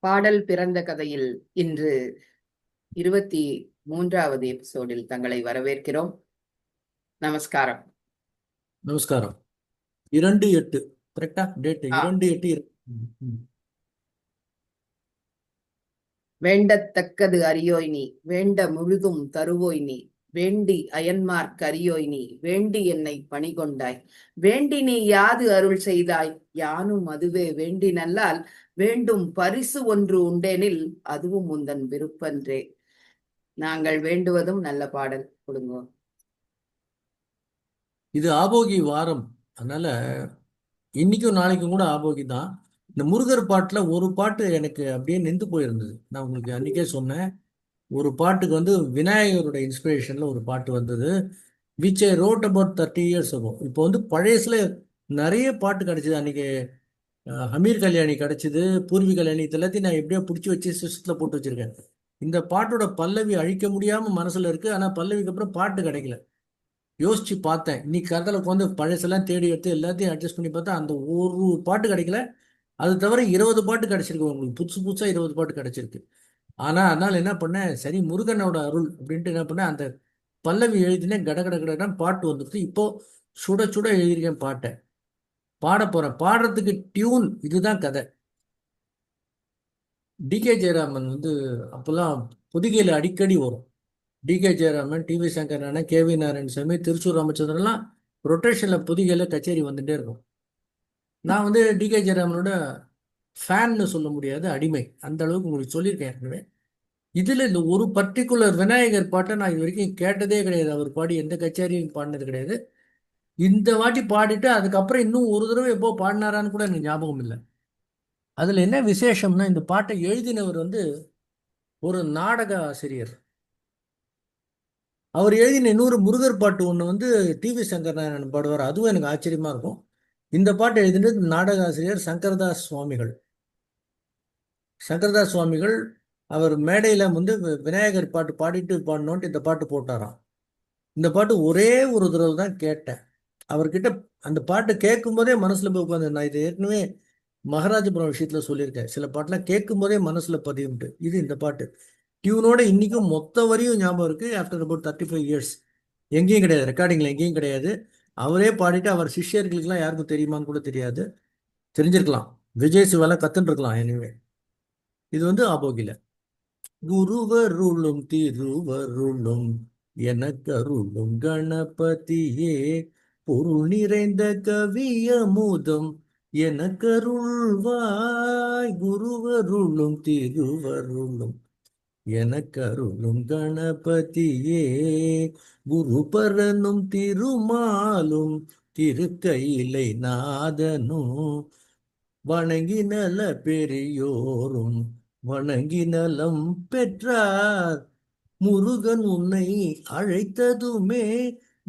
பாடல் பிறந்த கதையில் இன்று 23வது எபிசோடில் தங்களை வரவேற்கிறோம். நமஸ்காரம். நமஸ்காரம். 2/8 கரெக்டா? டேட் ஆ, 2/8. வேண்டத்தக்கது அறியோய் நீ, வேண்ட முழுதும் தருவோய் நீ, வேண்டி அயன்மார்க் அறியோய் நீ, வேண்டி என்னை பணிகொண்டாய், வேண்டி நீ யாது அருள் செய்தாய், யானும் அதுவே வேண்டி நல்லால், வேண்டும் பரிசு ஒன்று உண்டேனில் அதுவும் உந்தன் விருப்பன்றே. நாங்கள் வேண்டுவதும் நல்ல பாடல் கொடுங்க. இது ஆபோகி வாரம், அதனால இன்னைக்கும் நாளைக்கும் கூட ஆபோகி தான். இந்த முருகர் பாட்டுல ஒரு பாட்டு எனக்கு அப்படியே நின்று போயிருந்தது. நான் உங்களுக்கு அன்னைக்கே சொன்னேன், ஒரு பாட்டுக்கு வந்து விநாயகரோட இன்ஸ்பிரேஷன்ல ஒரு பாட்டு வந்தது, which I wrote about 30 years ago. இப்போ வந்து பழையசுல நிறைய பாட்டு கிடைச்சது அன்னைக்கு. ஹமீர் கல்யாணி கிடைச்சது, பூர்வி கல்யாணி, இது எல்லாத்தையும் நான் எப்படியோ பிடிச்சி வச்சு சிஸ்டத்தில் போட்டு வச்சிருக்கேன். இந்த பாட்டோட பல்லவி அழிக்க முடியாம மனசுல இருக்கு, ஆனா பல்லவிக்கு அப்புறம் பாட்டு கிடைக்கல. யோசிச்சு பார்த்தேன், இன்னைக்கு கருத்தில் உட்காந்து பழசெல்லாம் தேடி எடுத்து எல்லாத்தையும் அட்ஜஸ்ட் பண்ணி பார்த்தா அந்த ஒரு பாட்டு கிடைக்கல. அது தவிர 20 பாட்டு கிடைச்சிருக்கு, உங்களுக்கு புதுசு புதுசா 20 பாட்டு கிடைச்சிருக்கு. ஆனா அதனால என்ன பண்ணேன், சரி முருகனோட அருள் அப்படின்ட்டு என்ன பண்ணேன், அந்த பல்லவி எழுதினேன். கட கட கடன்னு பாட்டு வந்துடுச்சு. இப்போ சுட சுட எழுதியிருக்கேன் பாட்டை, பாட போறேன். பாடுறதுக்கு டியூன் இதுதான் கதை. டிகே ஜெயராமன் வந்து அப்போல்லாம் பொதிகையில் அடிக்கடி வரும். டிகே ஜெயராமன், டிவி சங்கர் அண்ணன், கேவி நாராயணசாமி, திருச்சூர் ராமச்சந்திரன்லாம் ரொட்டேஷனில் பொதிகையில் கச்சேரி வந்துட்டே இருக்கும். நான் வந்து டிகே ஜெயராமனோட ஃபேன்னு சொல்ல முடியாது, அடிமை. அந்த அளவுக்கு உங்களுக்கு சொல்லியிருக்கேன் ஏற்கனவே. இதில் இந்த ஒரு பர்டிகுலர் விநாயகர் பாட்டை நான் இது வரைக்கும் கேட்டதே கிடையாது. அவர் பாடி எந்த கச்சேரியும் பாடினது கிடையாது. இந்த வாட்டி பாடிட்டு அதுக்கப்புறம் இன்னும் ஒரு தடவை எப்போ பாடினாரான்னு கூட எனக்கு ஞாபகம் இல்லை. அதில் என்ன விசேஷம்னா, இந்த பாட்டை எழுதினவர் வந்து ஒரு நாடக ஆசிரியர். அவர் எழுதின இன்னொரு முருகர் பாட்டு ஒன்று வந்து டிவி சங்கர் நாராயணன் பாடுவார், அதுவும் எனக்கு ஆச்சரியமா இருக்கும். இந்த பாட்டு எழுதினது நாடக ஆசிரியர் சங்கரதாஸ் சுவாமிகள். சங்கரதாஸ் சுவாமிகள் அவர் மேடையில் வந்து விநாயகர் பாட்டு பாடிட்டு பாடணுன்ட்டு இந்த பாட்டு போட்டாராம். இந்த பாட்டு ஒரே ஒரு தடவை தான் கேட்டேன் அவர்கிட்ட. அந்த பாட்டு கேட்கும் போதே மனசுல போய் உட்காந்து, நான் இது ஏற்கனவே மகாராஜபுரம் விஷயத்துல சொல்லியிருக்கேன், சில பாட்டுலாம் கேட்கும் போதே மனசுல பதியும்ட்டு. இது இந்த பாட்டு டியூனோட இன்னைக்கும் மொத்த வரியும் ஞாபகம் இருக்கு. After about 35 years. எங்கேயும் கிடையாது, ரெக்கார்டிங்ல எங்கேயும் கிடையாது. அவரே பாடிட்டு அவர் சிஷ்யர்களுக்கெல்லாம் யாருக்கும் தெரியுமான்னு கூட தெரியாது. தெரிஞ்சிருக்கலாம், விஜய் சிவாலாம் கத்துன்னு இருக்கலாம். எனிவே இது வந்து ஆபோகில. குருவருளும் திருவருளும் எனக்கருளும் கணபதியே, பொருள் நிறைந்த கவியமுதம் எனக்கருள்வாய். குருவருளும் திருவருளும் எனக்கருளும் கணபதியே, குருபரனும் திருமாலும் திருக்கையிலை நாதனும் வணங்கி நல பெரியோரும் வணங்கி நலம் பெற்றார். முருகன் உன்னை அழைத்ததுமே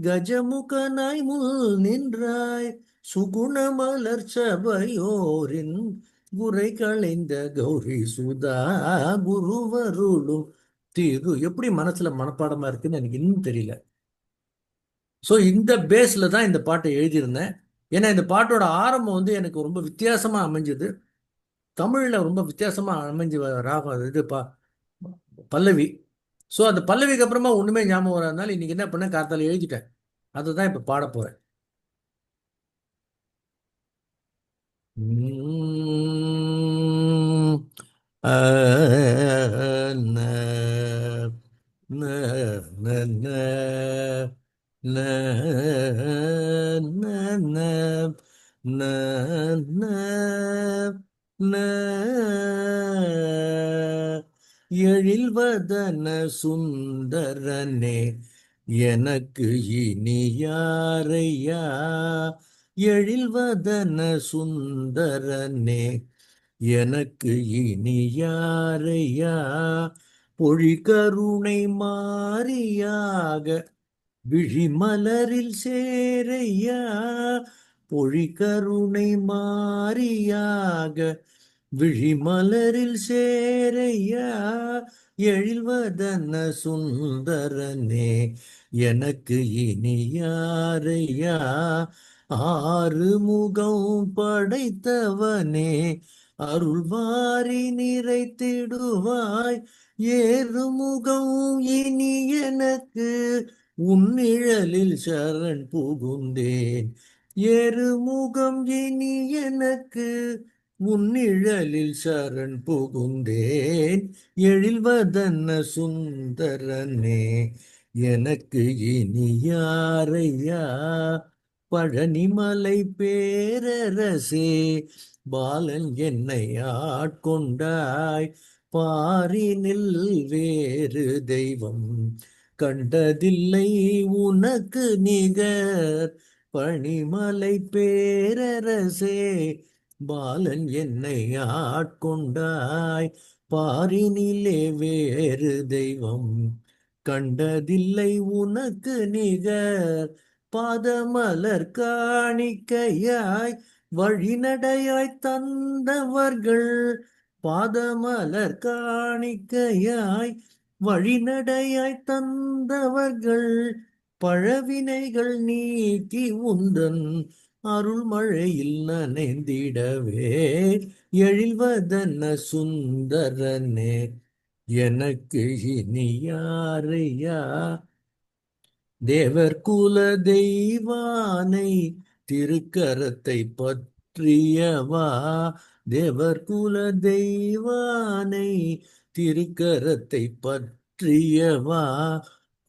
கஜமுகனாய் முள் நின்றாய். சுகுணமலர் சபையோரின் குறை களைந்த கௌரி சுதா. குருவருளும் திரு எப்படி மனசுல மனப்பாடமா இருக்குன்னு எனக்கு இன்னும் தெரியல. ஸோ இந்த பேஸ்ல தான் இந்த பாட்டை எழுதியிருந்தேன். ஏன்னா இந்த பாட்டோட ஆரம்பம் வந்து எனக்கு ரொம்ப வித்தியாசமா அமைஞ்சது. தமிழ்ல ரொம்ப வித்தியாசமா அமைஞ்சு ராகம் இது பல்லவி. ஸோ அந்த பல்லவிக்கு அப்புறமா ஒண்ணுமே ஞாபகம் வராதனால இன்னைக்கு என்ன பண்ணேன், காத்தால எழுதிட்டேன். அதை தான் இப்ப பாட போறேன். உம் ஆ, ந, ந, ந, ந, ந, ந, ந, ந, ந, ந. எழில்வதன சுந்தரனே எனக்கு இனி யாரையா. எழில்வதன சுந்தரனே எனக்கு இனி யாரையா. பொழிகருணை மாரியாக விழிமலரில் சேரையா. பொழிகருணை மாரியாக விழிமலரில் சேரையா. எழில்வதன சுந்தரனே எனக்கு இனி யாரையா. ஆறு முகம் படைத்தவனே அருள்வாரி நிறைத்திடுவாய். ஏறுமுகம் இனி எனக்கு உன்னிழலில் சரண் புகுந்தேன். ஏறுமுகம் இனி எனக்கு உன்னிழலில் சரண் புகுந்தேன். எழில்வதன சுந்தரனே எனக்கு இனி யாரையா. பழனிமலை பேரரசே பாலன் என்னை ஆட்கொண்டாய். பாரினில் வேறு தெய்வம் கண்டதில்லை உனக்கு நிகர். பணிமலை பேரரசே பாலன் என்னை ஆட்கொண்டாய். பாரினிலே வேறு தெய்வம் கண்டதில்லை உனக்கு நிகர். பாதமலர் காணிக்கையாய் வழிநடையாய் தந்தவர்கள். பாதமலர் காணிக்கையாய் வழிநடையாய் தந்தவர்கள். பழவினைகள் நீக்கி உந்தன் அருள்மழையில் நனைந்திடவே. எழில்வதன சுந்தரனே எனக்கு இனி யாரையா. தேவர் குல தெய்வானை திருக்கரத்தை பற்றியவா. தேவர் குல தெய்வானை திருக்கரத்தை பற்றியவா.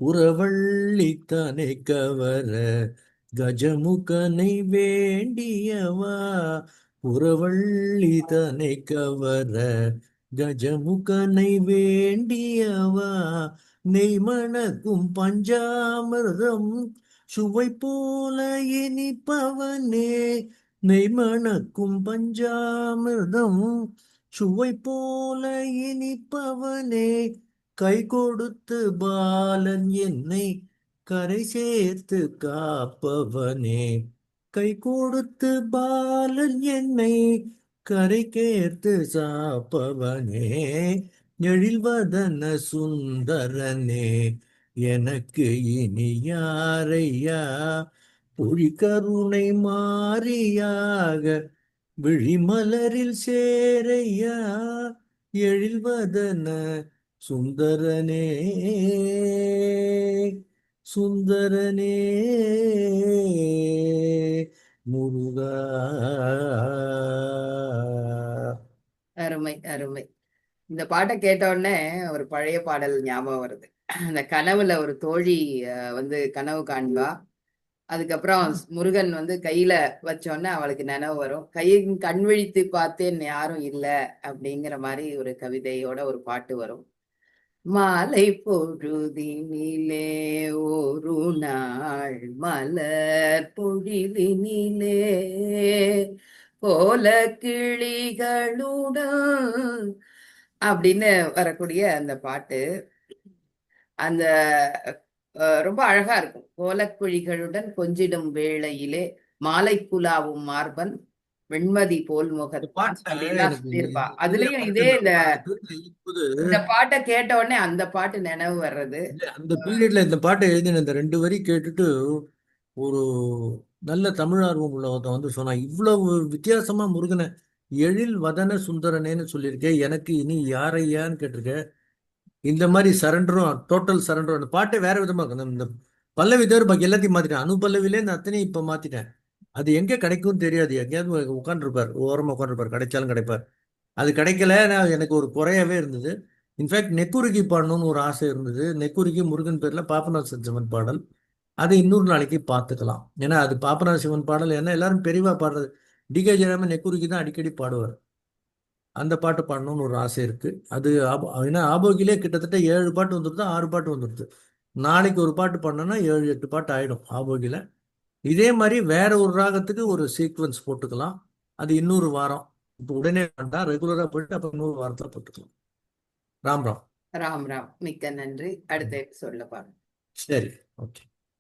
புறவள்ளி தனை கவர கஜமுகனை வேண்டியவா. புறவள்ளி தனை கவர கஜமுகனை வேண்டியவா. நெய்மணக்கும் பஞ்சாமிர்தம் சுவை போல இனிப்பவனே. நெய்மணக்கும் பஞ்சாமிர்தம் சுவை போல இனிப்பவனே. கை கொடுத்து பாலன் என்னை கரை சேர்த்து காப்பவனே. கை கொடுத்து பாலன் என்னை கரை சேர்த்து சாப்பவனே. எழில்வதன சுந்தரனே எனக்கு இனி யாரையா. பொழிகருணை மாரியாக விழிமலரில் சேரையா. எழில்வதன சுந்தரனே சுந்தரனே முருகா. அருமை, அருமை. இந்த பாட்டை கேட்ட உடனே ஒரு பழைய பாடல் ஞாபகம் வருது. அந்த கனவுல ஒரு தோழி வந்து கனவு காண்பா. அதுக்கப்புறம் முருகன் வந்து கையில வச்சோடனே அவளுக்கு நினைவு வரும். கையின் கண் விழித்து பார்த்தேன் யாரும் இல்ல அப்படிங்கிற மாதிரி ஒரு கவிதையோட ஒரு பாட்டு வரும். மாலை பொழுதினிலே ஒரு நாள் மலர் பொழிலினிலே கோல கிளிகளுடன் அப்படின்னு வரக்கூடிய அந்த பாட்டு அந்த ரொம்ப அழகா இருக்கும். கோலக்குழிகளுடன் கொஞ்சிடும் வேளையிலே மாலை குலாவும் மார்பன் வெண்மதி போல் இந்த முகத்தான் பாட்டுல அப்படின்லாம் எனக்கு சொல்லியிருப்பா. நிறைய அதுலயும் இதே படத்துல இந்த அந்த பீரியட்ல இருக்கும்போது இந்த பாட்டை கேட்ட உடனே அந்த பாட்டு நினைவு வர்றது. அந்த பீரியட்ல இந்த பாட்டை எழுதின இந்த ரெண்டு வரி கேட்டுட்டு ஒரு நல்ல தமிழ் ஆர்வம் உள்ள ஒருத்தன் வந்து சொன்னான், இவ்வளவு வித்தியாசமா முருகனை எழில் வதன சுந்தரனேன்னு சொல்லியிருக்கேன், எனக்கு இனி யாரையான்னு கேட்டிருக்கேன். இந்த மாதிரி சரண்டரும் டோட்டல் சரண்டரும் அந்த பாட்டை வேற விதமா இருக்கும். இந்த பல்லவி தவிர பாக்கி எல்லாத்தையும் மாத்திட்டேன். அனுபல்லவிலே இந்த அத்தனையும் இப்ப மாத்திட்டேன். அது எங்க கிடைக்கும் தெரியாது. எங்கேயாவது உட்காந்துருப்பார், ஓரமா உட்காந்துருப்பார், கிடைச்சாலும் கிடைப்பார். அது கிடைக்கல. எனக்கு ஒரு குறையாவே இருந்தது. இன்ஃபேக்ட் நெக்குருகி பாடணும்னு ஒரு ஆசை இருந்தது. நெக்குருகி முருகன் பேர்ல பாபநாச சிவன் பாடல். அதை இன்னொரு நாளைக்கு பார்த்துக்கலாம். ஏன்னா அது பாபநாச சிவன் பாடல். ஏன்னா எல்லாரும் பெரியவா பாடுறது. டி.கே. ஜெயராமன் நெக்குருகி தான் அடிக்கடி பாடுவார். அந்த பாட்டு பாடணும்னு ஒரு ஆசை இருக்கு. அது ஏன்னா ஆபோகிலே கிட்டத்தட்ட 7 பாட்டு வந்துடுது, 6 பாட்டு வந்துடுது. நாளைக்கு ஒரு பாட்டு பாடணும்னா 7 8 பாட்டு ஆயிடும் ஆபோகில. இதே மாதிரி வேற ஒரு ராகத்துக்கு ஒரு சீக்வன்ஸ் போட்டுக்கலாம். அது இன்னொரு வாரம். இப்போ உடனே வேண்டாம், ரெகுலரா போயிட்டு அப்புறம் இன்னொரு வாரத்துல போட்டுக்கலாம். ராம் ராம். ராம் ராம். மிக்க நன்றி. அடுத்த எபிசோட்ல பாருங்க. சரி, ஓகே.